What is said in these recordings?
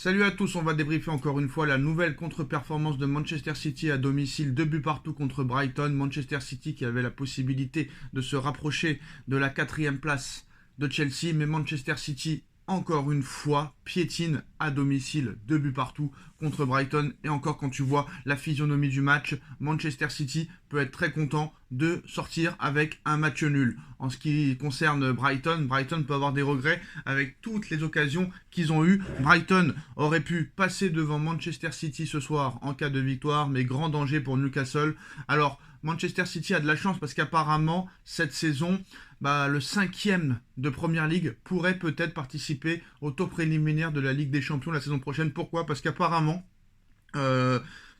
Salut à tous, on va débriefer encore une fois la nouvelle contre-performance de Manchester City à domicile, 2 buts partout contre Brighton. Manchester City qui avait la possibilité de se rapprocher de la 4e place de Chelsea, mais Manchester City encore une fois piétine à domicile, 2 buts partout contre Brighton. Et encore quand tu vois la physionomie du match, Manchester City peut être très content de sortir avec un match nul. En ce qui concerne Brighton, Brighton peut avoir des regrets avec toutes les occasions qu'ils ont eues. Brighton aurait pu passer devant Manchester City ce soir en cas de victoire, mais grand danger pour Newcastle. Alors, Manchester City a de la chance parce qu'apparemment, cette saison, le 5e de Première Ligue pourrait peut-être participer au tour préliminaire de la Ligue des Champions la saison prochaine. Pourquoi? Parce qu'apparemment,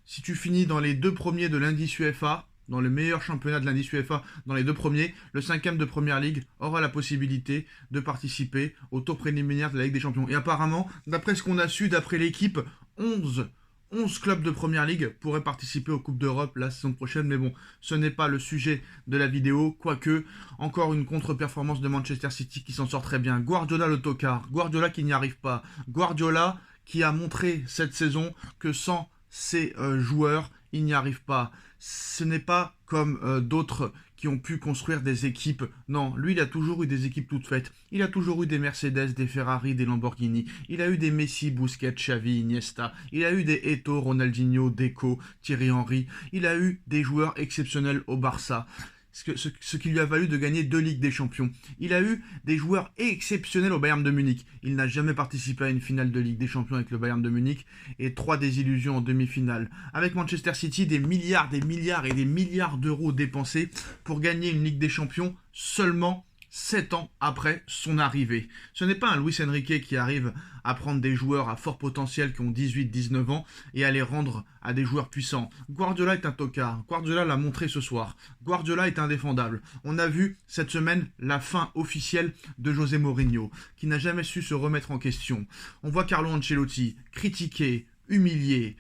si tu finis dans les 2 premiers de l'indice UEFA, dans le meilleur championnat de l'indice UEFA, dans les 2 premiers, le 5e de Première Ligue aura la possibilité de participer au tour préliminaire de la Ligue des Champions. Et apparemment, d'après ce qu'on a su, d'après l'équipe, 11 clubs de Première Ligue pourraient participer aux Coupes d'Europe la saison prochaine. Mais bon, ce n'est pas le sujet de la vidéo. Quoique, encore une contre-performance de Manchester City qui s'en sort très bien. Guardiola le tocard. Guardiola qui n'y arrive pas. Guardiola qui a montré cette saison que sans ses joueurs, il n'y arrive pas. Ce n'est pas comme d'autres qui ont pu construire des équipes. Non, lui, il a toujours eu des équipes toutes faites. Il a toujours eu des Mercedes, des Ferrari, des Lamborghini. Il a eu des Messi, Busquets, Xavi, Iniesta. Il a eu des Eto'o, Ronaldinho, Deco, Thierry Henry. Il a eu des joueurs exceptionnels au Barça. Ce qui lui a valu de gagner 2 Ligues des Champions. Il a eu des joueurs exceptionnels au Bayern de Munich. Il n'a jamais participé à une finale de Ligue des Champions avec le Bayern de Munich et 3 désillusions en demi-finale. Avec Manchester City, des milliards et des milliards d'euros dépensés pour gagner une Ligue des Champions seulement 7 ans après son arrivée. Ce n'est pas un Luis Enrique qui arrive à prendre des joueurs à fort potentiel qui ont 18-19 ans et à les rendre à des joueurs puissants. Guardiola est un tocard. Guardiola l'a montré ce soir. Guardiola est indéfendable. On a vu cette semaine la fin officielle de José Mourinho, qui n'a jamais su se remettre en question. On voit Carlo Ancelotti critiqué, humilié.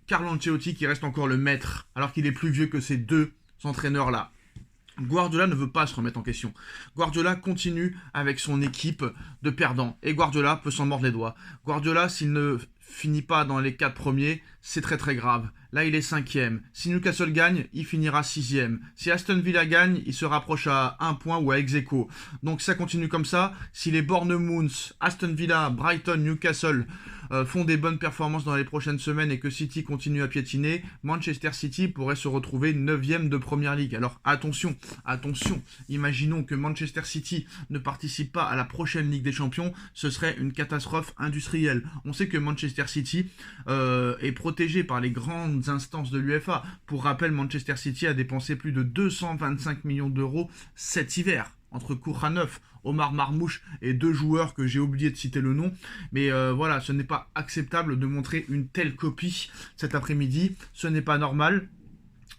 Carlo Ancelotti qui reste encore le maître, alors qu'il est plus vieux que ces 2 entraîneurs-là. Guardiola ne veut pas se remettre en question. Guardiola continue avec son équipe de perdants. Et Guardiola peut s'en mordre les doigts. Guardiola, s'il ne finit pas dans les 4 premiers, c'est très très grave. Là, il est 5e. Si Newcastle gagne, il finira 6e. Si Aston Villa gagne, il se rapproche à 1 point ou à ex-aequo. Donc ça continue comme ça. Si les Bournemouth, Aston Villa, Brighton, Newcastle font des bonnes performances dans les prochaines semaines et que City continue à piétiner, Manchester City pourrait se retrouver 9e de Première Ligue. Alors attention, imaginons que Manchester City ne participe pas à la prochaine Ligue des Champions, ce serait une catastrophe industrielle. On sait que Manchester City est protégé par les grandes instances de l'UEFA. Pour rappel, Manchester City a dépensé plus de 225 millions d'euros cet hiver entre Kourhanov, Omar Marmouche et 2 joueurs que j'ai oublié de citer le nom. Mais voilà, ce n'est pas acceptable de montrer une telle copie cet après-midi. Ce n'est pas normal.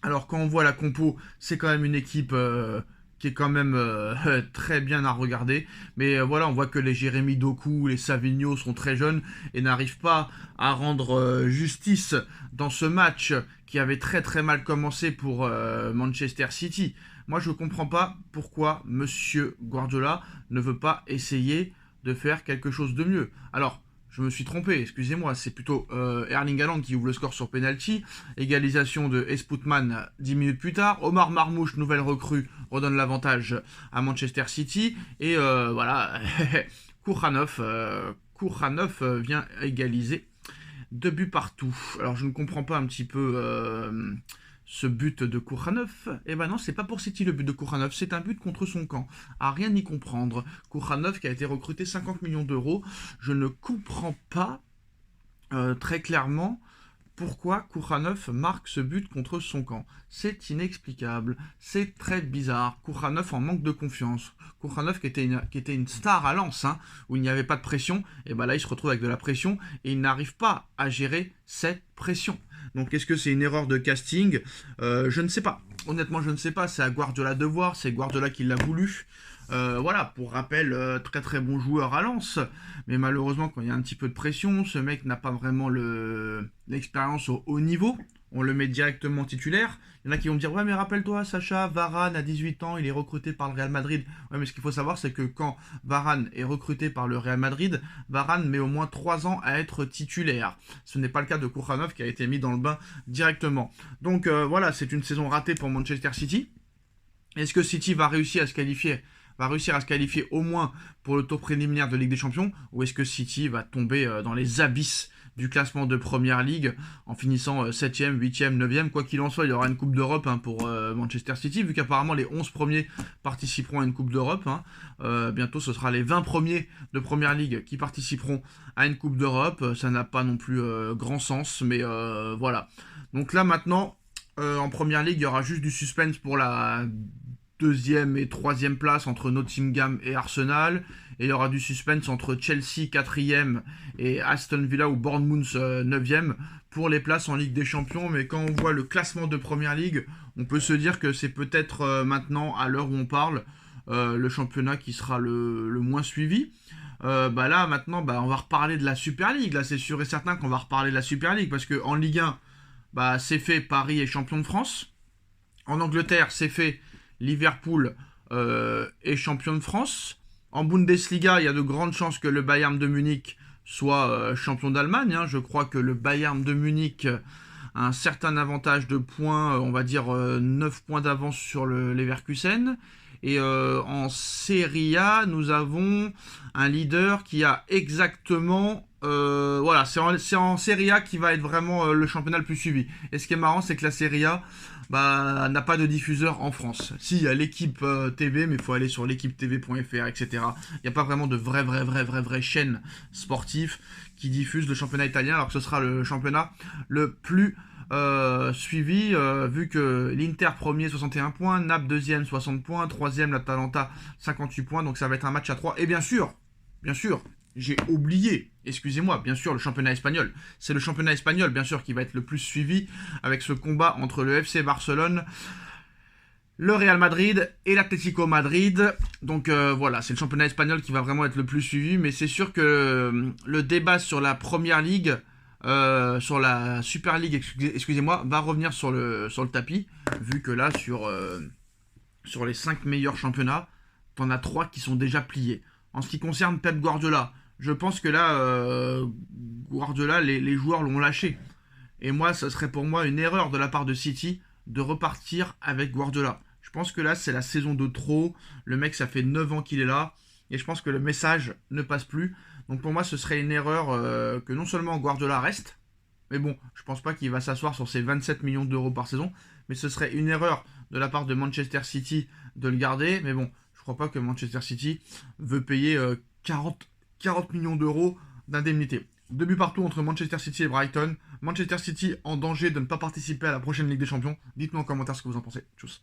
Alors quand on voit la compo, c'est quand même une équipe qui est quand même très bien à regarder. Mais voilà, on voit que les Jérémy Doku, les Savigno sont très jeunes et n'arrivent pas à rendre justice dans ce match qui avait très très mal commencé pour Manchester City. Moi, je ne comprends pas pourquoi Monsieur Guardiola ne veut pas essayer de faire quelque chose de mieux. Alors, je me suis trompé, excusez-moi, c'est plutôt Erling Haaland qui ouvre le score sur penalty. Égalisation de Espoutman 10 minutes plus tard. Omar Marmouche, nouvelle recrue, redonne l'avantage à Manchester City. Et voilà, Kourhanov vient égaliser 2 buts partout. Alors je ne comprends pas un petit peu ce but de Kourhanov. Eh ben non, c'est pas pour City le but de Kourhanov, c'est un but contre son camp. À rien y comprendre. Kourhanov qui a été recruté 50 millions d'euros. Je ne comprends pas très clairement pourquoi Kourhanov marque ce but contre son camp. C'est inexplicable, c'est très bizarre. Kourhanov en manque de confiance. Kourhanov qui était une star à Lens, où il n'y avait pas de pression, et ben là il se retrouve avec de la pression et il n'arrive pas à gérer cette pression. Donc est-ce que c'est une erreur de casting? Je ne sais pas. Honnêtement, je ne sais pas. C'est à Guardiola de voir. C'est Guardiola qui l'a voulu. Voilà, pour rappel, très très bon joueur à Lens. Mais malheureusement, quand il y a un petit peu de pression, ce mec n'a pas vraiment l'expérience au haut niveau. on le met directement titulaire. Il y en a qui vont me dire, ouais, mais rappelle-toi, Sacha, Varane, à 18 ans, il est recruté par le Real Madrid. Ouais, mais ce qu'il faut savoir, c'est que quand Varane est recruté par le Real Madrid, Varane met au moins 3 ans à être titulaire. Ce n'est pas le cas de Kourhanov qui a été mis dans le bain directement. Donc voilà, c'est une saison ratée pour Manchester City. Est-ce que City va réussir à se qualifier au moins pour le tour préliminaire de Ligue des Champions, ou est-ce que City va tomber dans les abysses du classement de Première Ligue en finissant 7ème, 8ème, 9ème? Quoi qu'il en soit, il y aura une Coupe d'Europe pour Manchester City, vu qu'apparemment les 11 premiers participeront à une Coupe d'Europe. Bientôt, ce sera les 20 premiers de Première Ligue qui participeront à une Coupe d'Europe. Ça n'a pas non plus grand sens, mais voilà. Donc là, maintenant, en Première Ligue, il y aura juste du suspense pour la deuxième et troisième place entre Nottingham et Arsenal. Et il y aura du suspense entre Chelsea 4ème et Aston Villa ou Bournemouth 9ème pour les places en Ligue des Champions. Mais quand on voit le classement de Première Ligue, on peut se dire que c'est peut-être maintenant, à l'heure où on parle, le championnat qui sera le moins suivi. Là maintenant on va reparler de la Super League. Là c'est sûr et certain qu'on va reparler de la Super League, parce qu'en Ligue 1, c'est fait, Paris est champion de France. En Angleterre, c'est fait, Liverpool est champion de France. En Bundesliga, il y a de grandes chances que le Bayern de Munich soit champion d'Allemagne. Je crois que le Bayern de Munich a un certain avantage de points, on va dire 9 points d'avance sur le Leverkusen. Et en Serie A, nous avons un leader qui a exactement... voilà, c'est en Serie A qui va être vraiment le championnat le plus suivi. Et ce qui est marrant, c'est que la Serie A n'a pas de diffuseur en France. Si, il y a l'équipe TV, mais il faut aller sur l'équipe-tv.fr, etc. Il n'y a pas vraiment de vraie chaîne sportive qui diffuse le championnat italien, alors que ce sera le championnat le plus suivi, vu que l'Inter premier 61 points, Naples deuxième 60 points, troisième l'Atalanta 58 points, donc ça va être un match à 3. Et bien sûr, j'ai oublié, excusez-moi, bien sûr, le championnat espagnol. C'est le championnat espagnol, bien sûr, qui va être le plus suivi, avec ce combat entre le FC Barcelone, le Real Madrid et l'Atlético Madrid. Donc voilà, c'est le championnat espagnol qui va vraiment être le plus suivi, mais c'est sûr que le débat sur la Première Ligue, sur la Super League, excusez-moi, va revenir sur le tapis, vu que là, sur les 5 meilleurs championnats, t'en as 3 qui sont déjà pliés. En ce qui concerne Pep Guardiola, je pense que là, Guardiola, les joueurs l'ont lâché. Et moi, ça serait pour moi une erreur de la part de City de repartir avec Guardiola. Je pense que là, c'est la saison de trop. Le mec, ça fait 9 ans qu'il est là. Et je pense que le message ne passe plus. Donc pour moi, ce serait une erreur que non seulement Guardiola reste, mais bon, je pense pas qu'il va s'asseoir sur ses 27 millions d'euros par saison, mais ce serait une erreur de la part de Manchester City de le garder. Mais bon, je crois pas que Manchester City veut payer 40 millions d'euros d'indemnité. 2 buts partout entre Manchester City et Brighton. Manchester City en danger de ne pas participer à la prochaine Ligue des Champions. Dites-nous en commentaire ce que vous en pensez. Tchuss.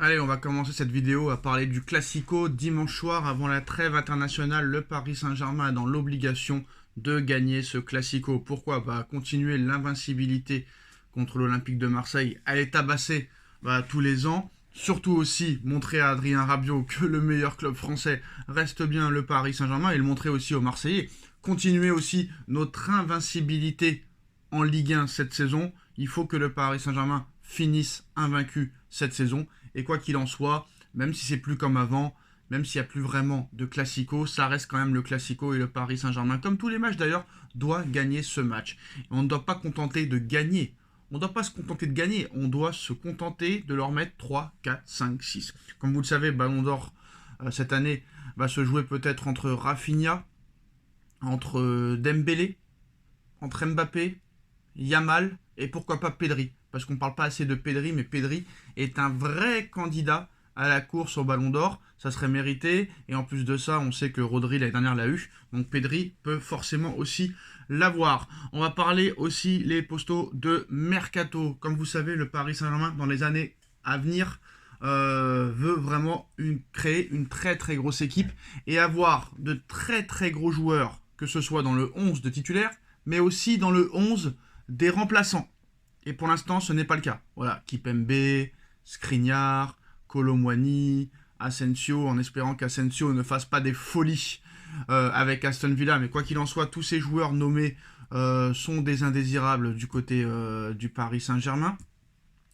Allez, on va commencer cette vidéo à parler du Classico. Dimanche soir, avant la trêve internationale, le Paris Saint-Germain est dans l'obligation de gagner ce Classico. Pourquoi ? Continuer l'invincibilité contre l'Olympique de Marseille. Elle est tabassée tous les ans. Surtout aussi montrer à Adrien Rabiot que le meilleur club français reste bien le Paris Saint-Germain, et le montrer aussi aux Marseillais. Continuer aussi notre invincibilité en Ligue 1 cette saison. Il faut que le Paris Saint-Germain finisse invaincu cette saison. Et quoi qu'il en soit, même si c'est plus comme avant, même s'il n'y a plus vraiment de Classico, ça reste quand même le Classico, et le Paris Saint-Germain, comme tous les matchs d'ailleurs, doit gagner ce match. Et on ne doit pas contenter de gagner. On ne doit pas se contenter de gagner, on doit se contenter de leur mettre 3, 4, 5, 6. Comme vous le savez, Ballon d'Or cette année va se jouer peut-être entre Rafinha, entre Dembélé, entre Mbappé, Yamal et pourquoi pas Pedri. Parce qu'on ne parle pas assez de Pedri, mais Pedri est un vrai candidat à la course au Ballon d'Or. Ça serait mérité, et en plus de ça, on sait que Rodri l'année dernière l'a eu, donc Pedri peut forcément aussi l'avoir. On va parler aussi les postaux de Mercato. Comme vous savez, le Paris Saint-Germain, dans les années à venir, veut vraiment créer une très très grosse équipe et avoir de très très gros joueurs, que ce soit dans le 11 de titulaire, mais aussi dans le 11 des remplaçants. Et pour l'instant, ce n'est pas le cas. Voilà, Kipembe, Skriniar, Kolo Muani, Asensio, en espérant qu'Asensio ne fasse pas des folies avec Aston Villa. Mais quoi qu'il en soit, tous ces joueurs nommés sont des indésirables du côté du Paris Saint-Germain.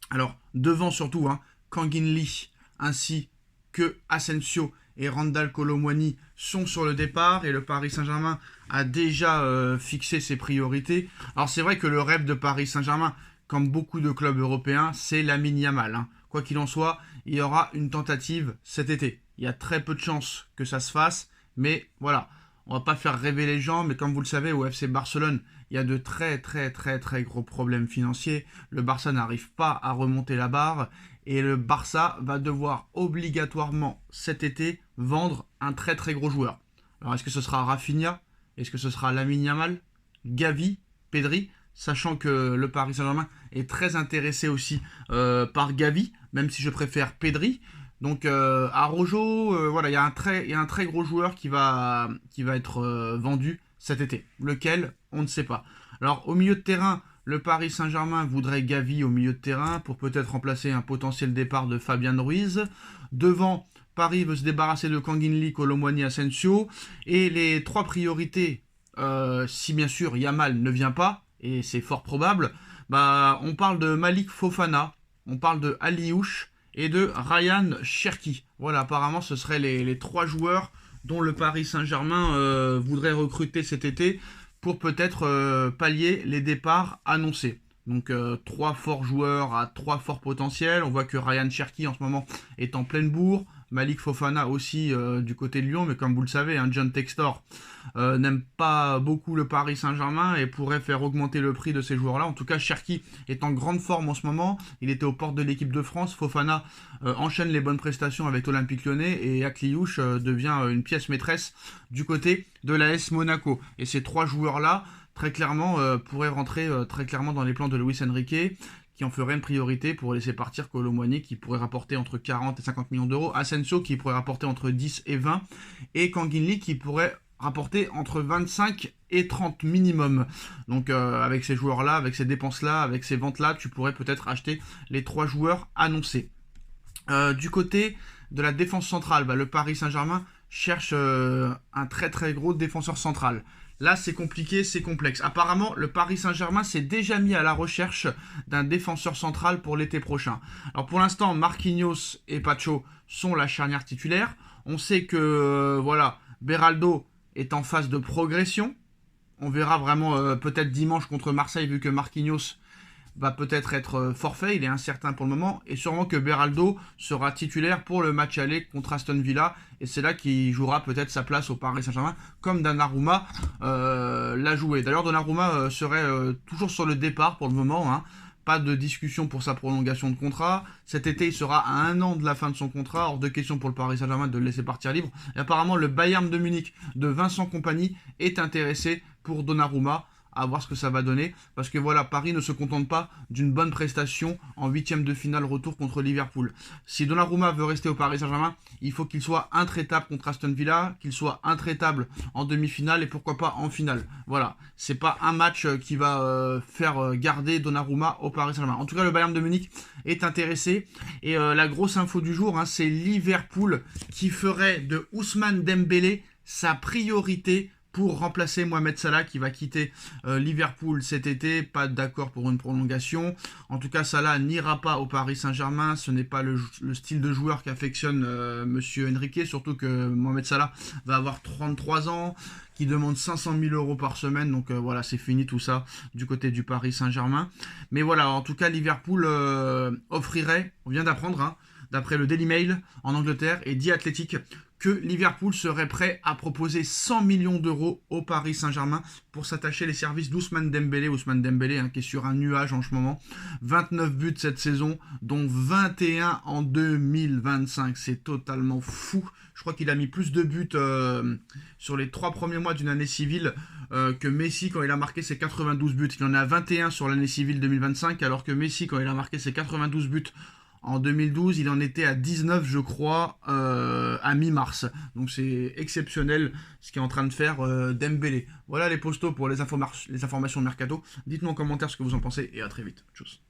Alors, devant surtout, Kang In Lee ainsi que Asensio et Randal Kolo Muani sont sur le départ et le Paris Saint-Germain a déjà fixé ses priorités. Alors c'est vrai que le rêve de Paris Saint-Germain, comme beaucoup de clubs européens, c'est Lamine Yamal. Quoi qu'il en soit, il y aura une tentative cet été. Il y a très peu de chances que ça se fasse, mais voilà, on va pas faire rêver les gens, mais comme vous le savez, au FC Barcelone, il y a de très gros problèmes financiers. Le Barça n'arrive pas à remonter la barre et le Barça va devoir obligatoirement cet été vendre un très gros joueur. Alors est-ce que ce sera Rafinha? Est-ce que ce sera Lamine Yamal? Gavi? Pedri? Sachant que le Paris Saint-Germain est très intéressé aussi par Gavi, même si je préfère Pedri. Donc à Rojo, voilà, il y a un très gros joueur qui va être vendu cet été. Lequel? On ne sait pas. Alors au milieu de terrain, le Paris Saint-Germain voudrait Gavi au milieu de terrain pour peut-être remplacer un potentiel départ de Fabian Ruiz. Devant, Paris veut se débarrasser de Kang In Lee, Kolo Muani, Asensio. Et les trois priorités, si bien sûr Yamal ne vient pas, et c'est fort probable, on parle de Malik Fofana, on parle de Aliouche et de Ryan Cherki. Voilà, apparemment ce seraient les trois joueurs dont le Paris Saint-Germain voudrait recruter cet été pour peut-être pallier les départs annoncés. Donc trois forts joueurs à trois forts potentiels. On voit que Ryan Cherki en ce moment est en pleine bourre. Malik Fofana aussi du côté de Lyon, mais comme vous le savez, John Textor n'aime pas beaucoup le Paris Saint-Germain et pourrait faire augmenter le prix de ces joueurs-là. En tout cas, Cherki est en grande forme en ce moment. Il était aux portes de l'équipe de France. Fofana enchaîne les bonnes prestations avec l'Olympique Lyonnais et Akliouche devient une pièce maîtresse du côté de l'AS Monaco. Et ces trois joueurs-là, très clairement, pourraient rentrer très clairement dans les plans de Luis Enrique, qui en ferait une priorité pour laisser partir Kolo Muani, qui pourrait rapporter entre 40 et 50 millions d'euros, Asensio qui pourrait rapporter entre 10 et 20, et Kang In Lee qui pourrait rapporter entre 25 et 30 minimum. Donc avec ces joueurs-là, avec ces dépenses-là, avec ces ventes-là, tu pourrais peut-être acheter les trois joueurs annoncés. Du côté de la défense centrale, le Paris Saint-Germain cherche un très gros défenseur central. Là, c'est compliqué, c'est complexe. Apparemment, le Paris Saint-Germain s'est déjà mis à la recherche d'un défenseur central pour l'été prochain. Alors pour l'instant, Marquinhos et Pacho sont la charnière titulaire. On sait que Beraldo est en phase de progression. On verra vraiment peut-être dimanche contre Marseille, vu que Marquinhos va peut-être être forfait, il est incertain pour le moment, et sûrement que Beraldo sera titulaire pour le match aller contre Aston Villa, et c'est là qu'il jouera peut-être sa place au Paris Saint-Germain, comme Donnarumma l'a joué. D'ailleurs, Donnarumma serait toujours sur le départ pour le moment, pas de discussion pour sa prolongation de contrat. Cet été, il sera à 1 an de la fin de son contrat, hors de question pour le Paris Saint-Germain de le laisser partir libre. Et apparemment, le Bayern de Munich de Vincent Kompany est intéressé pour Donnarumma, à voir ce que ça va donner, parce que voilà, Paris ne se contente pas d'une bonne prestation en 8e de finale retour contre Liverpool. Si Donnarumma veut rester au Paris Saint-Germain, il faut qu'il soit intraitable contre Aston Villa, qu'il soit intraitable en demi-finale et pourquoi pas en finale. Voilà, c'est pas un match qui va faire garder Donnarumma au Paris Saint-Germain. En tout cas, le Bayern de Munich est intéressé, et la grosse info du jour, c'est Liverpool qui ferait de Ousmane Dembélé sa priorité pour remplacer Mohamed Salah qui va quitter Liverpool cet été. Pas d'accord pour une prolongation. En tout cas, Salah n'ira pas au Paris Saint-Germain. Ce n'est pas le style de joueur qu'affectionne Monsieur Enrique. Surtout que Mohamed Salah va avoir 33 ans, qui demande 500 000 euros par semaine. Donc voilà, c'est fini tout ça du côté du Paris Saint-Germain. Mais voilà, en tout cas, Liverpool offrirait, on vient d'apprendre, d'après le Daily Mail en Angleterre et The Athletic, que Liverpool serait prêt à proposer 100 millions d'euros au Paris Saint-Germain pour s'attacher les services d'Ousmane Dembélé. Ousmane Dembélé qui est sur un nuage en ce moment. 29 buts cette saison, dont 21 en 2025. C'est totalement fou. Je crois qu'il a mis plus de buts sur les 3 premiers mois d'une année civile que Messi quand il a marqué ses 92 buts. Il en a 21 sur l'année civile 2025, alors que Messi, quand il a marqué ses 92 buts en 2012, il en était à 19, je crois, à mi-mars. Donc c'est exceptionnel ce qu'est en train de faire Dembélé. Voilà les postos pour les informations mercato. Dites-nous en commentaire ce que vous en pensez et à très vite. Tchuss.